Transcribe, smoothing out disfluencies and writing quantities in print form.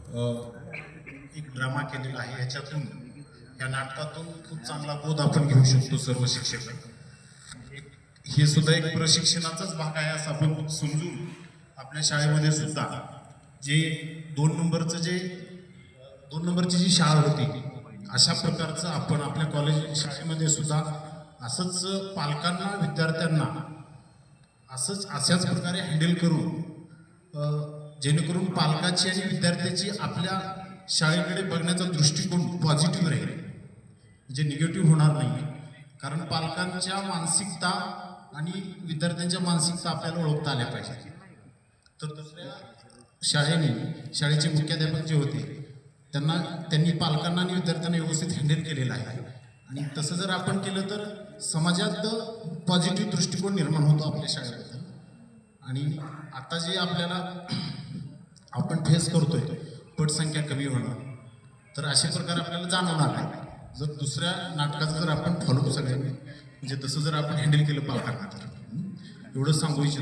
एक ड्रामा केलेला आहे. ह्याच्यातून या नाटकातून खूप चांगला बोध आपण घेऊ शकतो सर्व शिक्षक. हे सुद्धा एक प्रशिक्षणाचाच भाग आहे असं आपण समजून आपल्या शाळेमध्ये सुद्धा जे 2 नंबरची जी शाळा होती अशा प्रकारचं आपण आपल्या कॉलेज शाळेमध्ये सुद्धा असंच पालकांना विद्यार्थ्यांना अशाच प्रकारे हँडल करून जेणेकरून पालकाची आणि विद्यार्थ्याची आपल्या शाळेकडे बघण्याचा दृष्टिकोन पॉझिटिव्ह राहील, म्हणजे निगेटिव्ह होणार नाही. कारण पालकांच्या मानसिकता आणि विद्यार्थ्यांच्या मानसिकता आपल्याला ओळखता आल्या पाहिजे. तर दुसऱ्या शाळेचे मुख्याध्यापक जे होते त्यांनी पालकांना आणि विद्यार्थ्यांना व्यवस्थित हँडल केलेलं आहे. आणि तसं जर आपण केलं तर समाजात पॉझिटिव्ह दृष्टिकोन निर्माण होतो आपल्या शाळेबद्दल. आणि आता जे आपण फेस करतोय पटसंख्या कमी होणं, तर अशा प्रकारे आपल्याला जाणवणार नाही जर दुसऱ्या नाटकाचं जर आपण फॉलो सगळ्यांनी म्हणजे तसं जर आपण हँडल केलं पालकांना. तर एवढं सांगू इच्छितो.